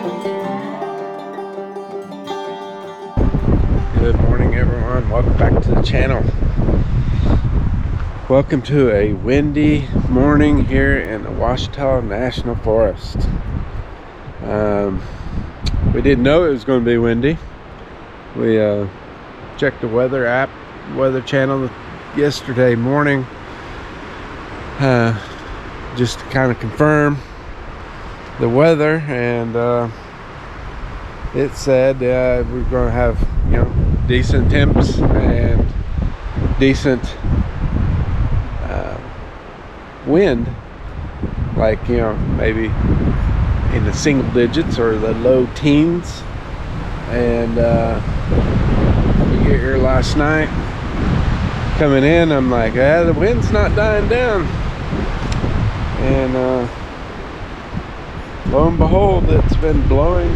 Good morning, everyone. Welcome back to the channel. Welcome to a windy morning here in the OUACHITA National Forest. We didn't know it was going to be windy. We checked the weather channel yesterday morning, just to kind of confirm the weather, and it said we're going to have, you know, decent temps and decent wind, like, you know, maybe in the single digits or the low teens. And we get here last night, coming in, I'm like, the wind's not dying down, and lo and behold, it's been blowing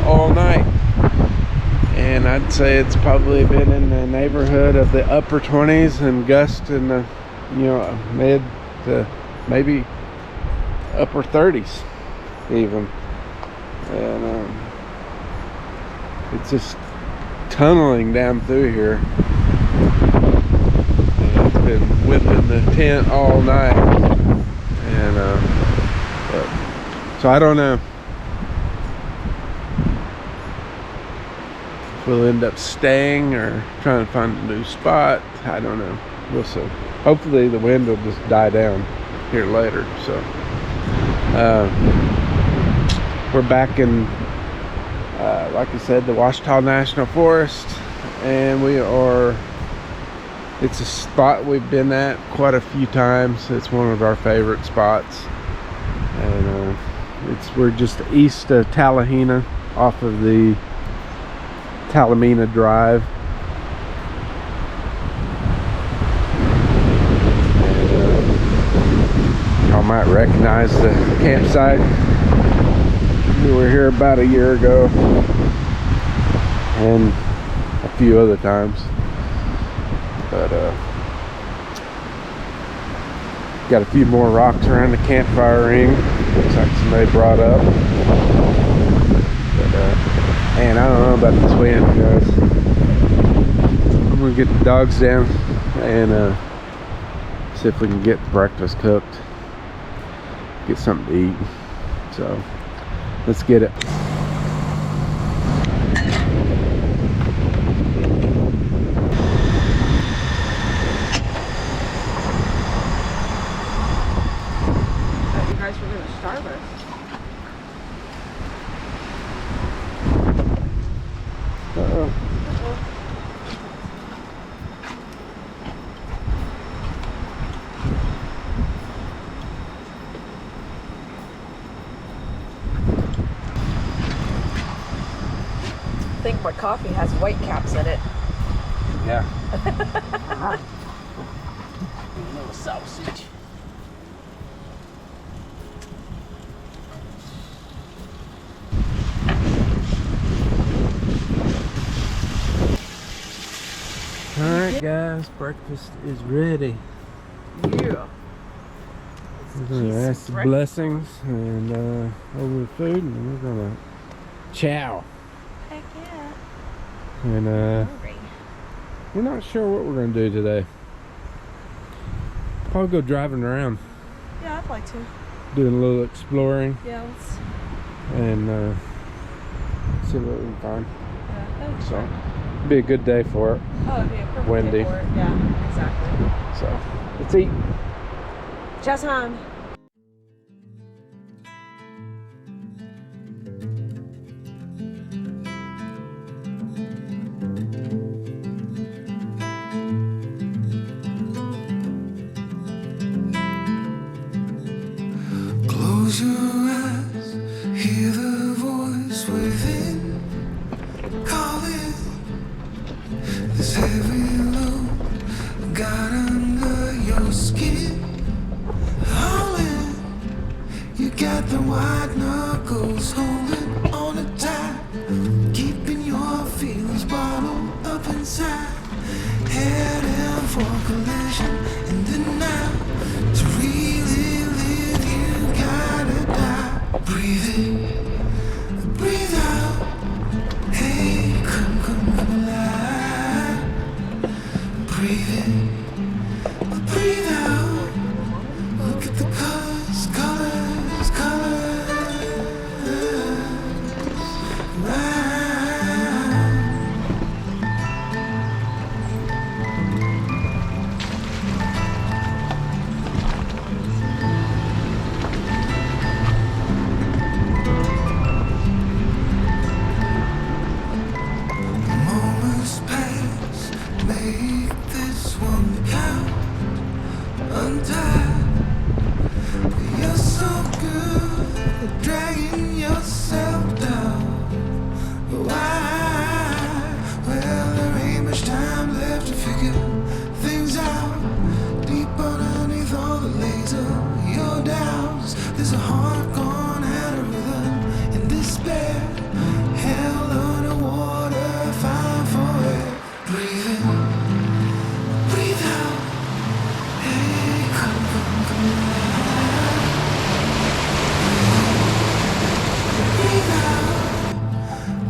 all night, and I'd say it's probably been in the neighborhood of the upper 20s and gusts in the, you know, mid to maybe upper 30s even. And it's just tunneling down through here, and it's been whipping the tent all night. And so I don't know if we'll end up staying or trying to find a new spot. I don't know. We'll see. Hopefully the wind will just die down here later. So we're back in, like I said, the OUACHITA National Forest, and it's a spot we've been at quite a few times. It's one of our favorite spots, and we're just east of Talahina, off of the Talamina Drive. Y'all might recognize the campsite. We were here about a year ago, and a few other times, but got a few more rocks around the campfire ring. Looks like somebody brought up, but and I don't know about this wind, guys. I'm gonna get the dogs down and see if we can get breakfast cooked, get something to eat. So let's get it. You guys were going to starve us. Uh-oh. I think my coffee has white caps in it. Yeah. A little sausage. Alright guys, breakfast is ready. Yeah. We're gonna ask the blessings and over the food, and we're gonna chow. Heck yeah. And Hungry. we're not sure what we're gonna do today. Probably go driving around, Yeah, I'd like to. doing a little exploring, Yeah, let's. and see what we can find. Yeah, that'd So be a good day for it. Oh, it'd be a perfect windy. day for it. Yeah, exactly. So let's eat. Just on. Close your eyes, hear the voice within calling. This heavy load got under your skin. Howling, you got the white knuckles holding on it tight, keeping your feelings bottled up inside. Heading for collision in the night. To really live, you gotta die. Breathing, breathing. tired. You're so good at dragging yourself down. Why? Well, there ain't much time left to figure things out. Deep underneath all the layers of your doubts, there's a heart gone out of rhythm in despair. Hell underwater, fine for it. Breathe in, breathe out. Hey, come. Breathe out.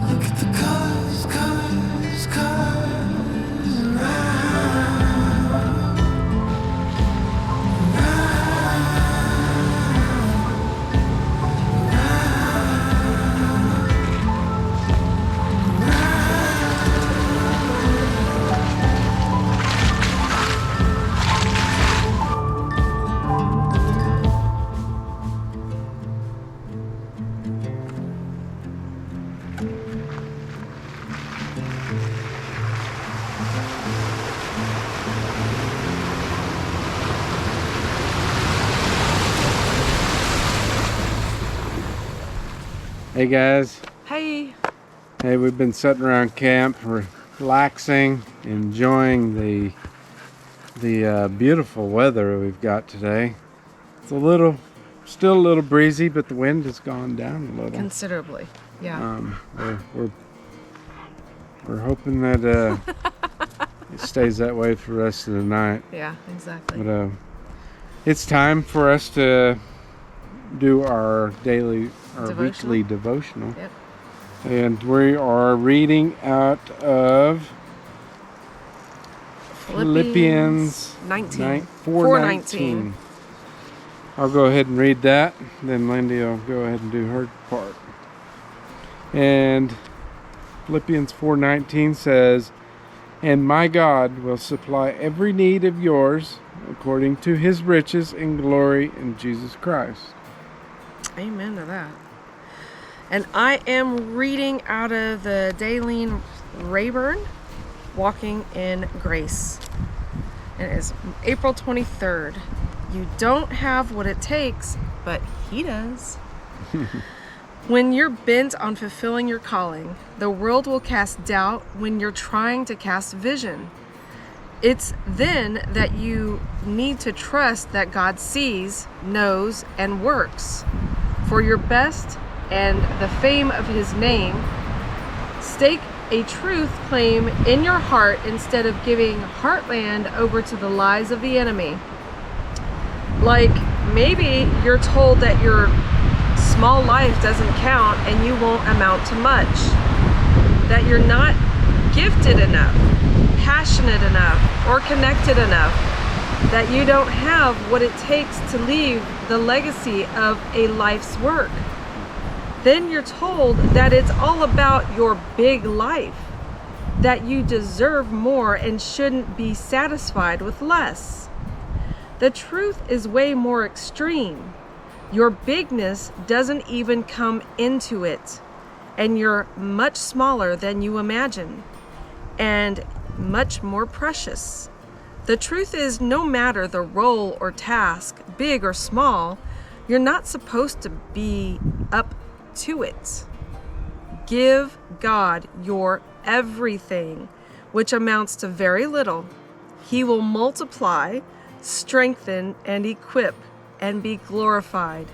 Look at the colors, colors, colors around. Hey guys. Hey. Hey, we've been sitting around camp, relaxing, enjoying the beautiful weather we've got today. It's still a little breezy, but the wind has gone down a little. Considerably. Yeah. We're hoping that it stays that way for the rest of the night. Yeah, exactly. But it's time for us to do our weekly devotional. Yep. And we are reading out of Philippians 4:19. I'll go ahead and read that, then Lindy will go ahead and do her part. And Philippians 4:19 says, "And my God will supply every need of yours according to his riches in glory in Jesus Christ." Amen to that. And I am reading out of the Daleen Rayburn, Walking in Grace. And it is April 23rd. You don't have what it takes, but he does. When you're bent on fulfilling your calling, the world will cast doubt when you're trying to cast vision. It's then that you need to trust that God sees, knows, and works. For your best and the fame of his name, stake a truth claim in your heart instead of giving heartland over to the lies of the enemy. Like, maybe you're told that your small life doesn't count and you won't amount to much. That you're not gifted enough, passionate enough, or connected enough. That you don't have what it takes to leave the legacy of a life's work. Then you're told that it's all about your big life, that you deserve more and shouldn't be satisfied with less. The truth is way more extreme. Your bigness doesn't even come into it, and you're much smaller than you imagine, and much more precious. The truth is, no matter the role or task, big or small, you're not supposed to be up to it. Give God your everything, which amounts to very little. He will multiply, strengthen, and equip, and be glorified.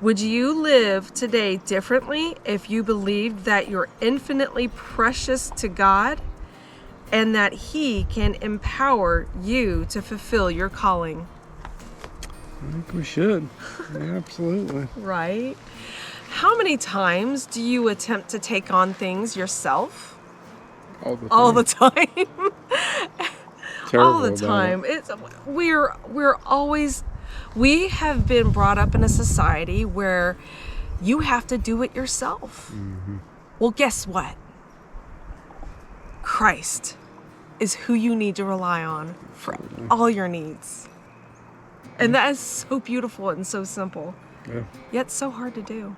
Would you live today differently if you believed that you're infinitely precious to God and that He can empower you to fulfill your calling? I think we should. Yeah, absolutely. Right? How many times do you attempt to take on things yourself? All the time. All the time. Terrible All the time. We have been brought up in a society where you have to do it yourself. Mm-hmm. Well, guess what? Christ is who you need to rely on for all your needs. And that is so beautiful and so simple. Yeah. Yet so hard to do.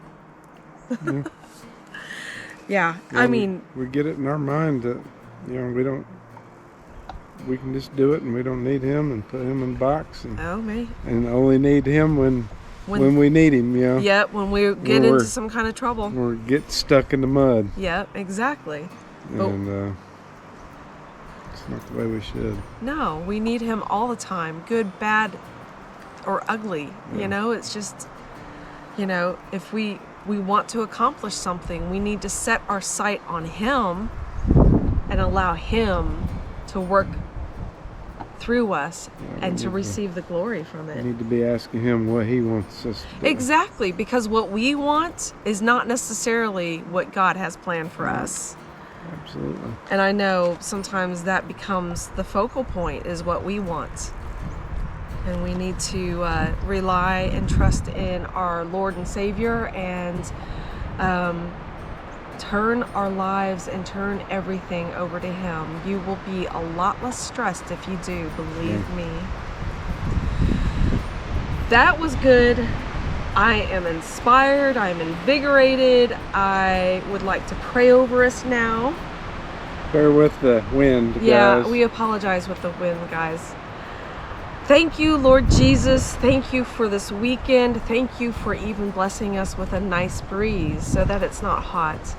Yeah. Yeah, Well, I mean, we get it in our mind that, we we can just do it and we don't need him and put him in a box and me. and only need him when we need him, you know. Yep, when we get into some kind of trouble. Or get stuck in the mud. Yep, exactly. And it's not the way we should. No, we need him all the time, good, bad, or ugly. Yeah. You know, it's just, you know, if we want to accomplish something, we need to set our sight on him and allow him to work through us and to receive the glory from it. We need to be asking him what he wants us to do. Exactly, because what we want is not necessarily what God has planned for us. Absolutely. And I know sometimes that becomes the focal point, is what we want. And we need to rely and trust in our Lord and Savior and turn our lives and turn everything over to him. You will be a lot less stressed if you do, believe me. That was good. I am inspired. I am invigorated. I would like to pray over us now. Bear with the wind, guys. Yeah, we apologize with the wind, guys. Thank you, Lord Jesus. Thank you for this weekend. Thank you for even blessing us with a nice breeze so that it's not hot.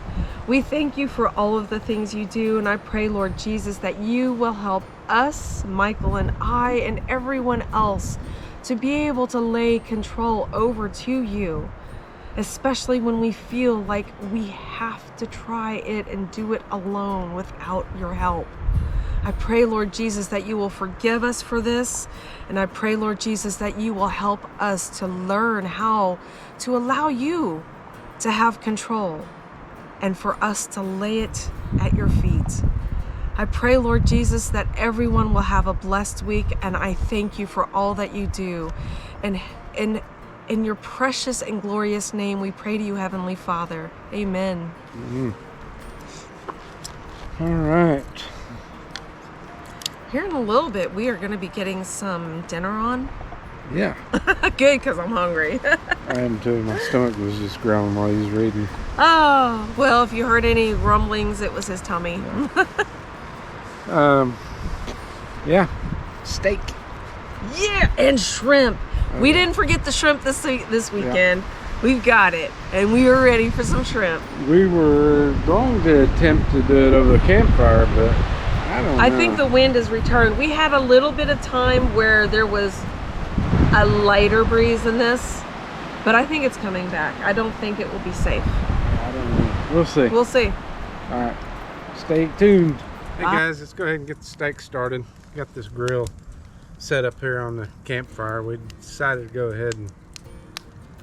We thank you for all of the things you do, and I pray, Lord Jesus, that you will help us, Michael and I, and everyone else to be able to lay control over to you, especially when we feel like we have to try it and do it alone without your help. I pray, Lord Jesus, that you will forgive us for this. And I pray, Lord Jesus, that you will help us to learn how to allow you to have control and for us to lay it at your feet. I pray, Lord Jesus, that everyone will have a blessed week. And I thank you for all that you do. And in your precious and glorious name, we pray to you, Heavenly Father. Amen. Mm-hmm. All right. Here in a little bit, we are going to be getting some dinner on. Yeah. Good, because I'm hungry. I am too. My stomach was just growling while he was reading. Oh, well, if you heard any rumblings, it was his tummy. Yeah. Steak. Yeah, and shrimp. Okay. We didn't forget the shrimp this weekend. Yeah. We've got it, and we are ready for some shrimp. We were going to attempt to do it over the campfire, but I don't know. I think the wind has returned. We had a little bit of time where there was a lighter breeze than this, but I think it's coming back. I don't think it will be safe. I don't know. We'll see. We'll see. All right. Stay tuned. Hey guys, let's go ahead and get the steak started. Got this grill set up here on the campfire. We decided to go ahead and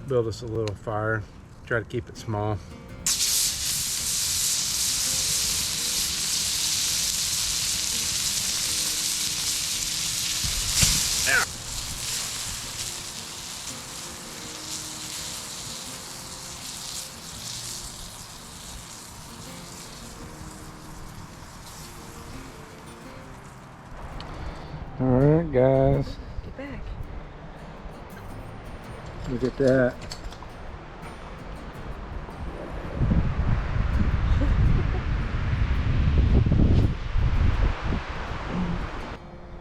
build us a little fire. Try to keep it small. Alright guys. Get back. Look at that.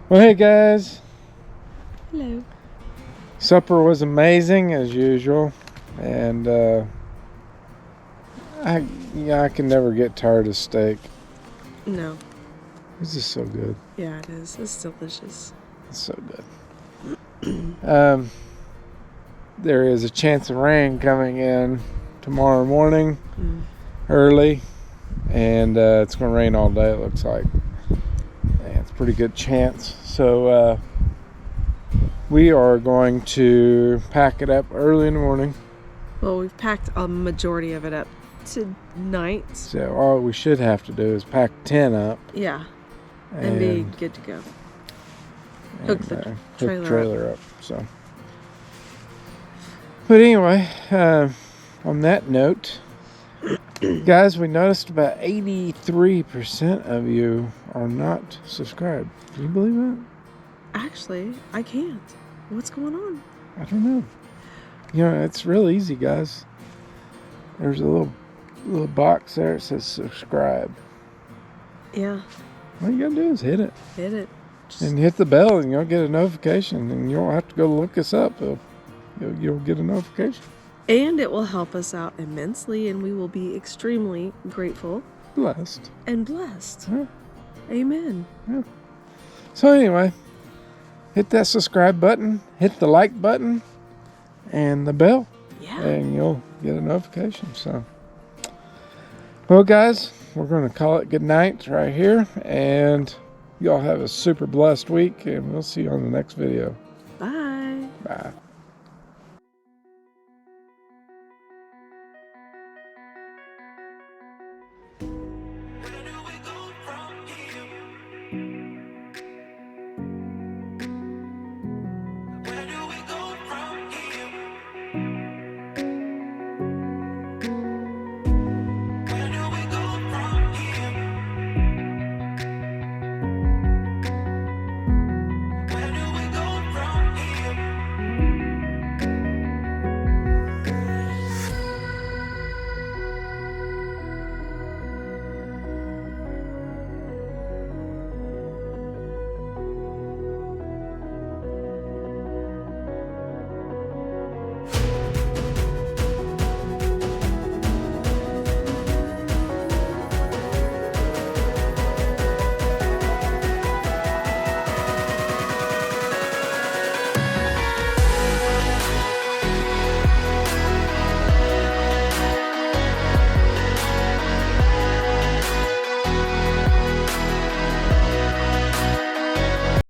Well, hey guys. Hello. Supper was amazing as usual, and I can never get tired of steak. No. It's just so good. Yeah, it is. It's delicious. It's so good. There is a chance of rain coming in tomorrow morning, early, and it's going to rain all day, it looks like. And it's a pretty good chance. So we are going to pack it up early in the morning. Well, we've packed a majority of it up tonight. So all we should have to do is pack 10 up. Yeah. And be good to go. Hook the trailer up. So, but anyway, on that note, guys, we noticed about 83% of you are not subscribed. Can you believe that? Actually, I can't. What's going on? I don't know. You know, it's real easy, guys. There's a little box there that says subscribe. Yeah. All you gotta do is hit it. Hit it. And hit the bell and you'll get a notification. And you don't have to go look us up. You'll get a notification. And it will help us out immensely, and we will be extremely grateful. Blessed. And blessed. Yeah. Amen. Yeah. So anyway, hit that subscribe button, hit the like button, and the bell. Yeah. And you'll get a notification. So, well, guys, we're going to call it good night right here. And y'all have a super blessed week, and we'll see you on the next video. Bye. Bye.